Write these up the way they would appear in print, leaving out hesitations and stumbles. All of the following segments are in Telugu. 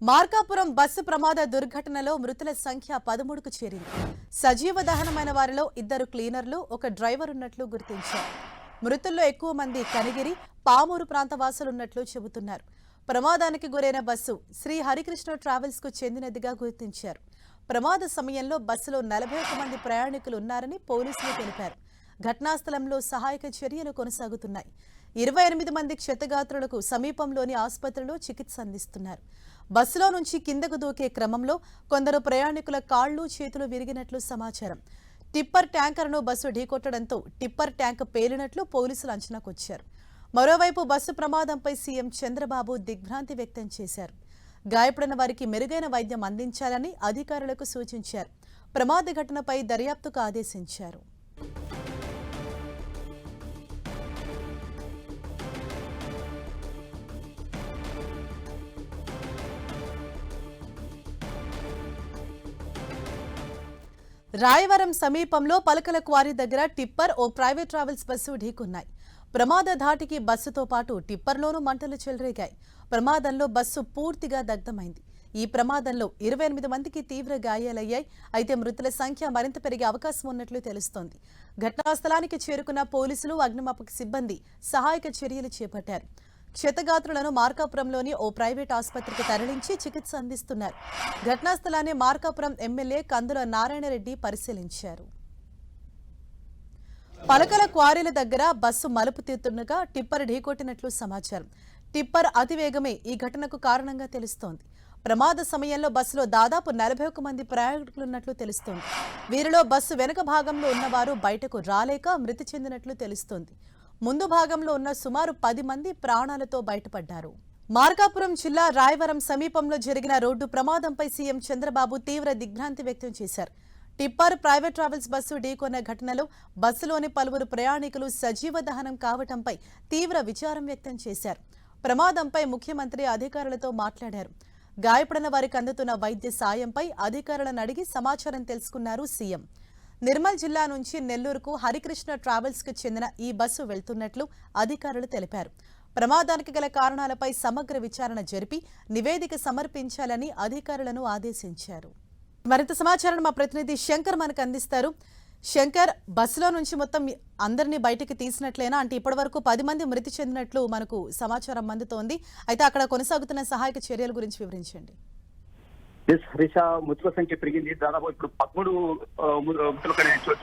మార్కాపురం బస్సు ప్రమాద దుర్ఘటనలో మృతుల సంఖ్య 13కు చేరింది. సజీవ దహనమైన వారిలో 2 క్లీనర్లు, 1 డ్రైవర్ ఉన్నట్లు గుర్తించారు. మృతుల్లో ఎక్కువ మంది కనిగిరి, పామూరు ప్రాంత వాసులున్నట్లు చెబుతున్నారు. ప్రమాదానికి గురైన బస్సు శ్రీ హరికృష్ణ ట్రావెల్స్ కు చెందినదిగా గుర్తించారు. ప్రమాద సమయంలో బస్సులో 41 మంది ప్రయాణికులు ఉన్నారని పోలీసులు తెలిపారు. ఘటనా స్థలంలో సహాయక చర్యలు కొనసాగుతున్నాయి. 28 మంది క్షతగాత్రులకు సమీపంలోని ఆసుపత్రిలో చికిత్స అందిస్తున్నారు. బస్సులో నుంచి కిందకు దూకే క్రమంలో కొందరు ప్రయాణికుల కాళ్లు, చేతులు విరిగినట్లు సమాచారం. టిప్పర్ ట్యాంకర్ను బస్సు ఢీకొట్టడంతో టిప్పర్ ట్యాంక్ పేలినట్లు పోలీసులు అంచనాకొచ్చారు. మరోవైపు బస్సు ప్రమాదంపై సీఎం చంద్రబాబు దిగ్భ్రాంతి వ్యక్తం చేశారు. గాయపడిన వారికి మెరుగైన వైద్యం అందించాలని అధికారులకు సూచించారు. ప్రమాద ఘటనపై దర్యాప్తుకు ఆదేశించారు. రాయవరం సమీపంలో పలకల క్వారీ దగ్గర టిప్పర్, ఓ ప్రైవేట్ ట్రావెల్స్ బస్సు ఢీకొన్నాయి. ప్రమాద ధాటికి బస్సుతో పాటు టిప్పర్లోనూ మంటలు చెలరేగాయి. ప్రమాదంలో బస్సు పూర్తిగా దగ్ధమైంది. ఈ ప్రమాదంలో 28 మందికి తీవ్ర గాయాలయ్యాయి. అయితే మృతుల సంఖ్య మరింత పెరిగే అవకాశం ఉన్నట్లు తెలుస్తోంది. ఘటనా స్థలానికి చేరుకున్న పోలీసులు, అగ్నిమాపక సిబ్బంది సహాయక చర్యలు చేపట్టారు. క్షతగాత్రులను మార్కాపురంలోని ఓ ప్రైవేట్ ఆసుపత్రికి తరలించి చికిత్స అందిస్తున్నారు. ఘటనా స్థలాన్ని మార్కాపురం ఎమ్మెల్యే కందుల నారాయణరెడ్డి పరిశీలించారు. పలకల క్వారీల దగ్గర బస్సు మలుపు తీరుతుండగా టిప్పర్ ఢీకొట్టినట్లు సమాచారం. టిప్పర్ అతివేగమే ఈ ఘటనకు కారణంగా తెలుస్తోంది. ప్రమాద సమయంలో బస్సులో దాదాపు 41 మంది ప్రయాణికులున్నట్లు తెలుస్తోంది. వీరిలో బస్సు వెనుక భాగంలో ఉన్నవారు బయటకు రాలేక మృతి చెందినట్లు తెలుస్తోంది. ముందు భాగంలో ఉన్న సుమారు 10 మంది ప్రాణాలతో బయటపడ్డారు. మార్కాపురం జిల్లా రాయవరం సమీపంలో జరిగిన రోడ్డు ప్రమాదంపై సీఎం చంద్రబాబు తీవ్ర దిగ్భ్రాంతి వ్యక్తం చేశారు. టిప్పర్, ప్రైవేట్ ట్రావెల్స్ బస్సు ఢీకొన్న ఘటనలో బస్సులోని పలువురు ప్రయాణికులు సజీవ దహనం కావడంపై తీవ్ర విచారం వ్యక్తం చేశారు. ప్రమాదంపై ముఖ్యమంత్రి అధికారులతో మాట్లాడారు. గాయపడిన వారికి అందుతున్న వైద్య సాయంపై అధికారులను అడిగి సమాచారం తెలుసుకున్నారు సీఎం. నిర్మల్ జిల్లా నుంచి నెల్లూరుకు హరికృష్ణ ట్రావెల్స్ కు చెందిన ఈ బస్సు వెళ్తున్నట్లు అధికారులు తెలిపారు. ప్రమాదానికి గల కారణాలపై సమగ్ర విచారణ జరిపి నివేదిక సమర్పించాలని అధికారులను ఆదేశించారు. మరింత సమాచారాన్ని మా ప్రతినిధి శంకర్ మనకు అందిస్తారు. శంకర్, బస్సులో నుంచి మొత్తం అందరినీ బయటికి తీసినట్లేనా? అంటే ఇప్పటి వరకు 10 మంది మృతి చెందినట్లు మనకు సమాచారం అందుతోంది. అయితే అక్కడ కొనసాగుతున్న సహాయక చర్యల గురించి వివరించండి. హరీష, మృతుల సంఖ్య పెరిగింది. దాదాపు ఇప్పుడు 13 మృతులకనే చోటు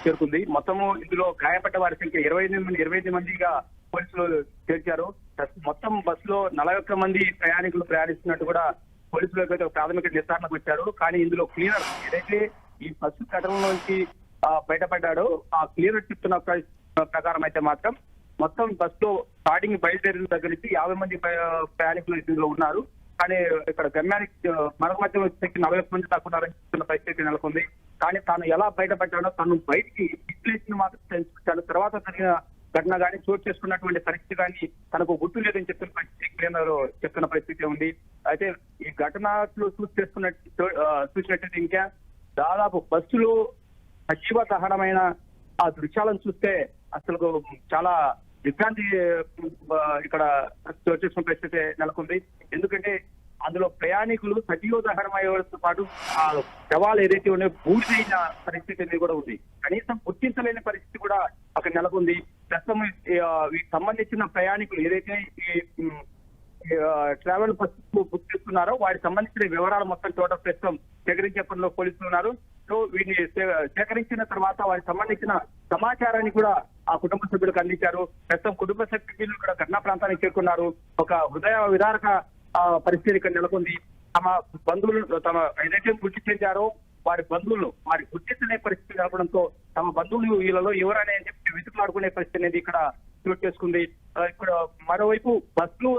చేరుకుంది. మొత్తము ఇందులో గాయపడ్డ వారి సంఖ్య 28 మందిగా పోలీసులు చేర్చారు. మొత్తం బస్సులో 41 మంది ప్రయాణికులు ప్రయాణిస్తున్నట్టు కూడా పోలీసులు ప్రాథమిక నిర్ధారణకు వచ్చారు. కానీ ఇందులో క్లీనర్ ఏదైతే ఈ బస్సు ఘటనలోంచి బయటపడ్డాడో ఆ క్లీనర్ చెప్తున్న ప్రకారం అయితే మాత్రం మొత్తం బస్సులో స్టార్టింగ్ బయలుదేరిన దగ్గర నుంచి 50 మంది ప్రయాణికులు ఇందులో ఉన్నారు. కానీ ఇక్కడ గమ్యానికి మరొక మధ్యలో వచ్చేసి 40 మంది దాకా ఉన్నారని చెప్తున్న పరిస్థితి నెలకొంది. కానీ తాను ఎలా బయటపడ్డాడో తను బయటికి విశ్లేషణ మాత్రం తెలుసుకుంటాడు. తర్వాత జరిగిన ఘటన కానీ చోటు చేసుకున్నటువంటి పరిస్థితి కానీ తనకు గుర్తు లేదని చెప్తున్న పరిస్థితి క్లీనర్ చెప్తున్న పరిస్థితి ఉంది. అయితే ఈ ఘటనలు చూసినట్టయితే ఇంకా దాదాపు బస్సులో సజీవ దహనమైన ఆ దృశ్యాలను చూస్తే అసలు చాలా విభ్రాంతి ఇక్కడ చోటు చేసుకున్న పరిస్థితి నెలకొంది. ఎందుకంటే అందులో ప్రయాణికులు సజీవ దహనమయ్యేతో పాటు ఆ శవాలు ఏదైతే ఉన్నాయో బూడిదైన పరిస్థితి కూడా ఉంది. కనీసం గుర్తించలేని పరిస్థితి కూడా అక్కడ నెలకొంది. ప్రస్తుతం వీటికి సంబంధించిన ప్రయాణికులు ఏదైతే ఈ ట్రావెల్ బస్సు బుక్ చేస్తున్నారో వాటికి సంబంధించిన వివరాలు మొత్తం టోటల్ ప్రస్తుతం సేకరించే పనిలో పోలీసులు ఉన్నారు. సో వీటిని సేకరించిన తర్వాత వారికి సంబంధించిన సమాచారాన్ని కూడా ఆ కుటుంబ సభ్యులకు అందించారు. ప్రస్తుతం కుటుంబ సభ్యులు కూడా ఘటనా ప్రాంతానికి చేరుకున్నారు. ఒక హృదయ విదారక పరిస్థితి ఇక్కడ నెలకొంది. తమ బంధువులు ఏదైతే మృతి చెందారో వారి బంధువులు వారి గుర్తించలే పరిస్థితి నెలకొనడంతో తమ బంధువులు వీళ్ళలో ఎవరనే అని చెప్పి వెతుకులాడుకునే పరిస్థితి అనేది ఇక్కడ చోటు చేసుకుంది. ఇక్కడ మరోవైపు బస్సులో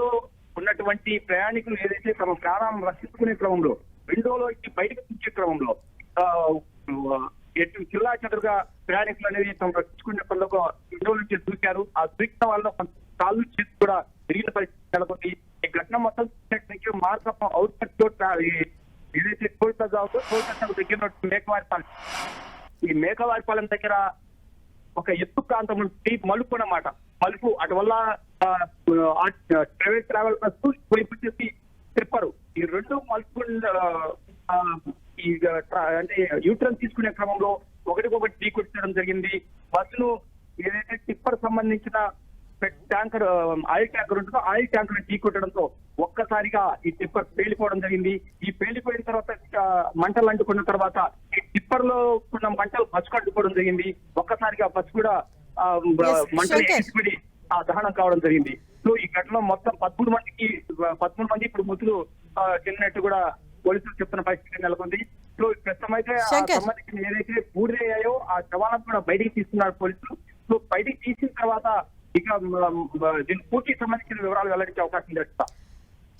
ఉన్నటువంటి ప్రయాణికులు ఏదైతే తమ ప్రాణాలను రక్షించుకునే క్రమంలో విండోలో బయటకు తీసే క్రమంలో జిల్లా చెదురుగా ప్రయాణికులు అనేది తమ రక్షించుకునే పనులకు విండో నుంచి దూకారు. ఆ దూకిన వాళ్ళ కాళ్ళు చేసి కూడా తిరిగిన పరిస్థితి నెలకొంది. ఈ ఘటన మొత్తం మార్కాపురం అవుట్కట్ ఏదైతే టోల్ ప్లాజా దగ్గర మేకవారిపాలెం, ఈ మేకవారిపాలెం దగ్గర ఒక ఎత్తు ప్రాంతం మలుపు అన్నమాట. మలుపు అటు వల్ల ప్రైవేట్ ట్రావెల్ బస్సు వైపు వచ్చేసి ఈ అంటే యూటర్న్ తీసుకునే క్రమంలో ఒకటికొకటి ఢీకొట్టడం జరిగింది. బస్సును ఏదైతే టిప్పర్ సంబంధించిన ట్యాంకర్ ఆయిల్ ట్యాంకర్ ఉంటుందో ఆయిల్ ట్యాంకర్ ఢీకొట్టడంతో ఒక్కసారిగా ఈ టిప్పర్ పేలిపోవడం జరిగింది. ఈ పేలిపోయిన తర్వాత మంటలు అంటుకున్న తర్వాత ఈ టిప్పర్ లో ఉన్న మంటలు బస్సుకు అంటుకోవడం జరిగింది. ఒక్కసారిగా బస్సు కూడా మంటలు ఎగిసిపడి దహనం కావడం జరిగింది. సో ఈ ఘటనలో మొత్తం 13 మంది ఇప్పుడు మృతులు చెందినట్టు కూడా పోలీసులు చెప్తున్న పరిస్థితి నెలకొంది. సో ప్రస్తుతం అయితే సంబంధించిన ఏదైతే బూడిదయ్యాయో ఆ శవాలను కూడా బయటికి తీస్తున్నారు పోలీసులు. సో బయటికి తీసిన తర్వాత ఇక దీనికి పూర్తి సంబంధించిన వివరాలు వెల్లడించే అవకాశం లేదు.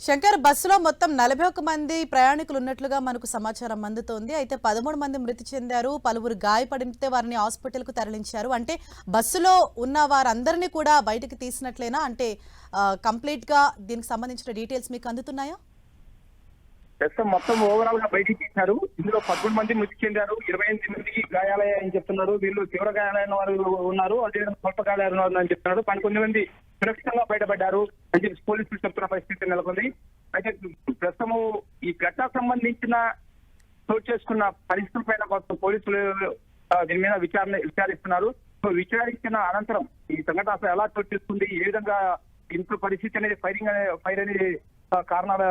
శంకర్, బస్సులో మొత్తం 41 మంది ప్రయాణికులు ఉన్నట్లుగా మనకు సమాచారం అందుతోంది. అయితే 13 మంది మృతి చెందారు, పలువురు గాయపడితే వారిని హాస్పిటల్ కు తరలించారు. అంటే బస్సులో ఉన్న వారందరినీ కూడా బయటకు తీసినట్లేనా? అంటే కంప్లీట్ గా దీనికి సంబంధించిన డీటెయిల్స్ మీకు అందుతున్నాయా? ప్రస్తుతం మొత్తం ఓవరాల్ గా బయటికి తీశారు. ఇందులో 13 మంది మృతి చెందారు, 28 మందికి గాయాలయ్యాయని చెప్తున్నారు. వీళ్ళు తీవ్ర గాయాలైన వారు ఉన్నారు, అదే స్వల్ప గాయాలైన వారు అని చెప్తున్నారు. 11 మంది సురక్షితంగా బయటపడ్డారు అని చెప్పి పోలీసులు చెప్తున్న పరిస్థితి నెలకొంది. అయితే ప్రస్తుతము ఈ ఘటన సంబంధించిన చోటు చేసుకున్న పరిస్థితుల పైన పోలీసులు దీని మీద విచారిస్తున్నారు. సో విచారించిన అనంతరం ఈ సంఘటన అసలు ఎలా చోటు చేసుకుంది, ఏ విధంగా ఇంట్లో పరిస్థితి అనేది ఫైర్ అనేది కారణాలు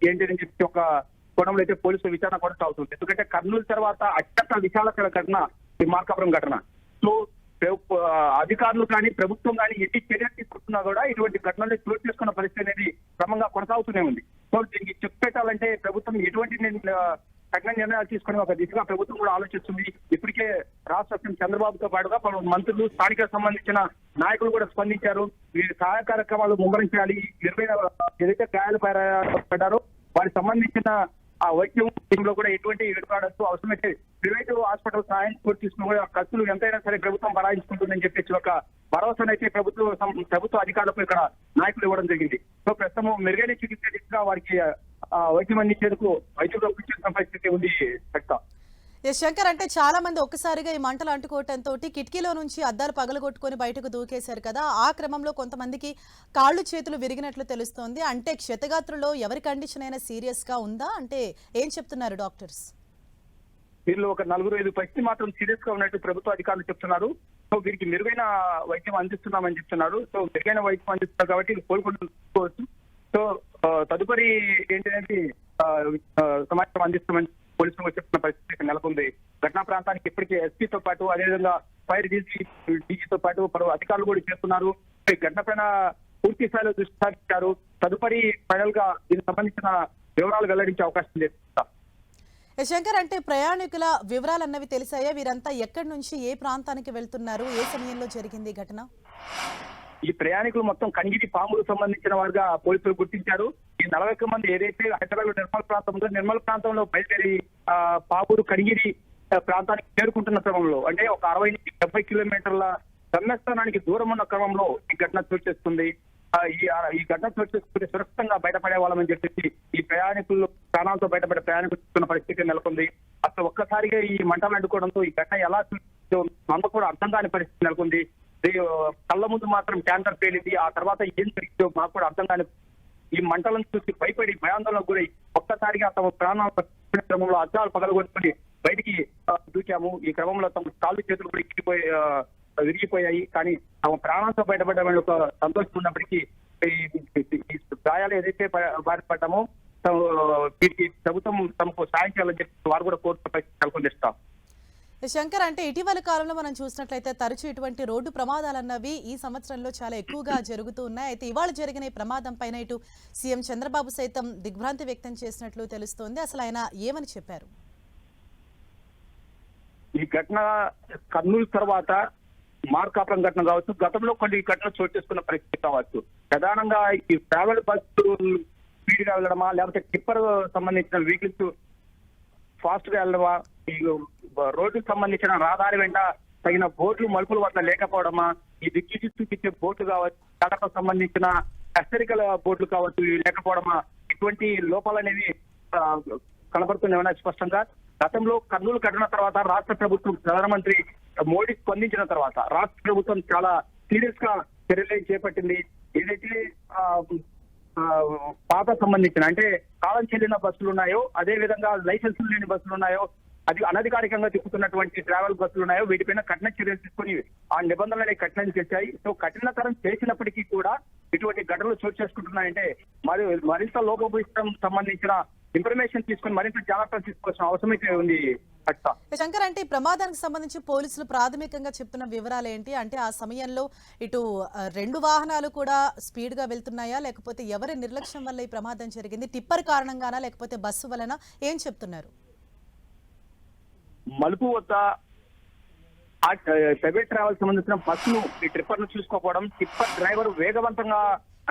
ఏంటి చెప్పి ఒక కోణంలో అయితే పోలీసులు విచారణ కొనసాగుతుంది. ఎందుకంటే కర్నూలు తర్వాత అత్యంత విశాలకర ఘటన ఈ మార్కాపురం ఘటన. సో అధికారులు కానీ ప్రభుత్వం కానీ ఎన్ని చర్యలు తీసుకుంటున్నా కూడా ఇటువంటి ఘటనలు చోటు చేసుకున్న పరిస్థితి అనేది క్రమంగా కొనసాగుతూనే ఉంది. సో దీనికి చెక్ పెట్టాలంటే ప్రభుత్వం ఎటువంటి తగిన నిర్ణయాలు తీసుకుని ఒక దిశగా ప్రభుత్వం కూడా ఆలోచిస్తుంది. ఇప్పటికే రాష్ట్ర చంద్రబాబుతో పాటుగా పలు మంత్రులు, స్థానిక సంబంధించిన నాయకులు కూడా స్పందించారు. వీరి సహాయ కార్యక్రమాలు ముమ్మరం చేయాలి. ఏదైతే గాయాలు పడ్డారో వారికి సంబంధించిన ఆ వైద్యం టీంలో కూడా ఎటువంటి వెనుకాడచ్చు, అవసరమైతే ప్రైవేటు హాస్పిటల్ సహాయం కూడా తీసుకుని ఖర్చులు ఎంతైనా సరే ప్రభుత్వం బరాయించుకుంటుందని చెప్పేసి ఒక భరోసానైతే ప్రభుత్వ అధికారులకు ఇక్కడ నాయకులు ఇవ్వడం జరిగింది. సో ప్రస్తుతం మెరుగైన చికిత్స దిశగా వారికి వైద్యం అందించేందుకు వైద్యులు ఒప్పించిన పరిస్థితి ఉంది. శంకర్, అంటే చాలా మంది ఒక్కసారిగా ఈ మంటలు అంటుకోవడంతో కిటికీలో నుంచి అద్దాలు పగలగొట్టుకొని బయటకు దూకేశారు కదా. ఆ క్రమంలో కొంతమందికి కాళ్ళు చేతులు విరిగినట్లు తెలుస్తోంది. అంటే క్షతగాత్రులో ఎవరి కండిషన్ అయినా సీరియస్ గా ఉందా? అంటే ఏం చెప్తున్నారు డాక్టర్స్? వీళ్ళు ఒక 4-5 పరిస్థితి మాత్రం సీరియస్ గా ఉన్నట్టు ప్రభుత్వ అధికారులు చెప్తున్నారు. సో వీరికి మెరుగైన వైద్యం అందిస్తున్నామని చెప్తున్నారు. సో మెరుగైన వైద్యం అందిస్తున్నారు కాబట్టి కోలుకోవచ్చు. సో తదుపరి ఏంటంటే సమాచారం అందిస్తామని పోలీసులు చెప్తున్న పరిస్థితి నెలకొంది. ఘటనా ప్రాంతానికి ఇప్పటికే ఎస్పీతో పాటు అదేవిధంగా ఫైర్ డీజీతో పాటు పలు అధికారులు కూడా చేస్తున్నారు. ఘటన పైన పూర్తి స్థాయిలో దృష్టి సారించారు. తదుపరి ఫైనల్ గా దీనికి సంబంధించిన వివరాలు వెల్లడించే అవకాశం లేదు. శంకర్, అంటే ప్రయాణికుల వివరాలు అన్నవి తెలిసాయా? వీరంతా ఎక్కడి నుంచి ఏ ప్రాంతానికి వెళ్తున్నారు? ఏ సమయంలో జరిగింది ఘటన? ఈ ప్రయాణికులు మొత్తం కనిగిరి పాములు సంబంధించిన వారుగా పోలీసులు గుర్తించారు. ఈ 41 మంది ఏదైతే హైదరాబాద్ నిర్మల్ ప్రాంతం ఉందో నిర్మల్ ప్రాంతంలో బయలుదేరి పాపూరు కనిగిరి ప్రాంతానికి చేరుకుంటున్న క్రమంలో, అంటే ఒక 60 నుంచి 70 కిలోమీటర్ల గమ్యస్థానానికి దూరం ఉన్న క్రమంలో ఈ ఘటన చోటు చేస్తుంది. ఈ ఘటన చోటు చేసుకుంటే సురక్షితంగా బయటపడే వాళ్ళమని చెప్పేసి ఈ ప్రయాణికులు ప్రాణాలతో బయటపడే ప్రయాణికులు చూస్తున్న పరిస్థితి నెలకొంది. అసలు ఒక్కసారిగా ఈ మంటలు అడ్డుకోవడంతో ఈ ఘటన ఎలా మనకు కూడా అర్థం కాని పరిస్థితి నెలకొంది. కళ్ళ ముందు మాత్రం ట్యాంకర్ పేలింది, ఆ తర్వాత ఏం జరిగిందో మాకు కూడా అర్థం కాని ఈ మంటలను చూసి భయపడి భయాందోళనకు గురై ఒక్కసారిగా తమ ప్రాణాల క్రమంలో అద్దాలు పగలగొట్టుకుని బయటికి దూకాము. ఈ క్రమంలో తమ కాళ్ళు చేతులు కూడా విరిగిపోయాయి. కానీ తమ ప్రాణాలతో బయటపడ్డామని ఒక సంతోషం ఉన్నప్పటికీ ఈ గాయాలు ఏదైతే బాధపడ్డామో వీరికి ప్రభుత్వం తమకు సాయం చేయాలని చెప్పి వారు కూడా కోర్టు పరిస్థితి నెలకొందిస్తాం. శంకర్, అంటే ఇటీవల కాలంలో మనం చూసినట్లయితే తరచూ ఇటువంటి రోడ్డు ప్రమాదాలు అన్నవి ఈ సంవత్సరంలో చాలా ఎక్కువగా జరుగుతూ ఉన్నాయి. అయితే ఇవాళ జరిగిన ఈ ప్రమాదం పైన ఇటు సీఎం చంద్రబాబు సైతం దిగ్భ్రాంతి వ్యక్తం చేసినట్లు తెలుస్తోంది. అసలు ఆయన ఏమని చెప్పారు? ఈ ఘటన కర్నూలు తర్వాత మార్కాపురం ఘటన కావచ్చు, గతంలో కొన్ని ఘటనలు చోటు చేసుకున్న పరిస్థితి కావచ్చు. ప్రధానంగా ఈ ట్రావెల్ బస్సు స్పీడ్ గా వెళ్ళడమా, లేకపోతే టిప్పర్ సంబంధించిన వెహికల్స్ ఫాస్ట్ గా వెళ్ళడమా, ఈ రోడ్డుకు సంబంధించిన రహదారి వెంట తగిన బోర్డులు మలుపుల వద్ద లేకపోవడమా, ఈ దిక్కి చూపించే బోర్డు కావచ్చు, కడపకు సంబంధించిన హెచ్చరికల బోర్డులు కావచ్చు, ఇవి లేకపోవడమా, ఇటువంటి లోపాలు అనేవి కనబడుతున్నాయి స్పష్టంగా. గతంలో కర్నూలు ఘటన తర్వాత రాష్ట్ర ప్రభుత్వం ప్రధానమంత్రి మోడీ స్పందించిన తర్వాత రాష్ట్ర ప్రభుత్వం చాలా సీరియస్ గా చర్యలు చేపట్టింది. ఏదైతే పాత సంబంధించిన అంటే కాలం చెల్లిన బస్సులు ఉన్నాయో, అదే విధంగా లైసెన్సులు లేని బస్సులు ఉన్నాయో, అది అనధికారికంగా తిప్పుతున్నటువంటి ట్రావెల్ బస్సులు ఉన్నాయో వీటిపైన కఠిన చర్యలు తీసుకుని ఆ నిబంధనలని కఠినం చేశాయి. సో కఠినతరం చేసినప్పటికీ కూడా ఇటువంటి ఘటనలు చోటు చేసుకుంటున్నాయంటే మరింత లోపభూయిష్టం సంబంధించిన ఇన్ఫర్మేషన్ తీసుకుని మరింత జాగ్రత్తలు తీసుకోవాల్సిన అవసరం అయితే ఉంది. శంకర్, అంటే ఈ ప్రమాదానికి సంబంధించి పోలీసులు ప్రాథమికంగా చెప్తున్న వివరాలు ఏంటి? అంటే ఆ సమయంలో ఇటు రెండు వాహనాలు కూడా స్పీడ్ గా వెళ్తున్నాయా, లేకపోతే ఎవరి నిర్లక్ష్యం వల్ల ఈ ప్రమాదం జరిగింది? టిప్పర్ కారణంగానా లేకపోతే బస్సు వలన? ఏం చెప్తున్నారు? మలుపు వద్ద ప్రైవేట్ ట్రావెల్ సంబంధించిన బస్సును ఈ ట్రిప్పర్ ను చూసుకోకపోవడం, టిప్పర్ డ్రైవర్ వేగవంతంగా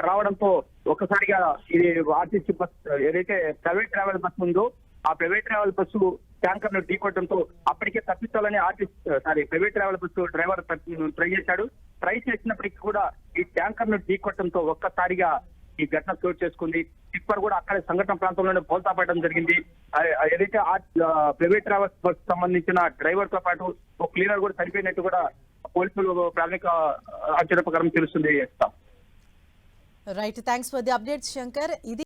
రావడంతో ఒక్కసారిగా ఇది ఆర్టీసీ బస్ ఏదైతే ప్రైవేట్ ట్రావెల్ బస్సు ఉందో ఆ ప్రైవేట్ ట్రావెల్ బస్సు ట్యాంకర్ ను ఢీకొట్టడంతో అప్పటికే తప్పించాలని private travel bus driver try చేశాడు. ట్రై చేసినప్పటికీ కూడా ఈ ట్యాంకర్ ను ఢీకొట్టడంతో ఒక్కసారిగా ఈ ఘటన చోటు చేసుకుంది. టిప్పర్ కూడా అక్కడే సంఘటన ప్రాంతంలోనే బోల్తా పడడం జరిగింది. ఏదైతే ప్రైవేట్ ట్రావెల్స్ బస్ సంబంధించిన డ్రైవర్ తో పాటు ఒక క్లీనర్ కూడా చనిపోయినట్టు కూడా పోలీసులు ప్రాథమిక అంచనా ప్రకారం తెలుస్తుంది. Right, thanks for the updates Shankar. ఇది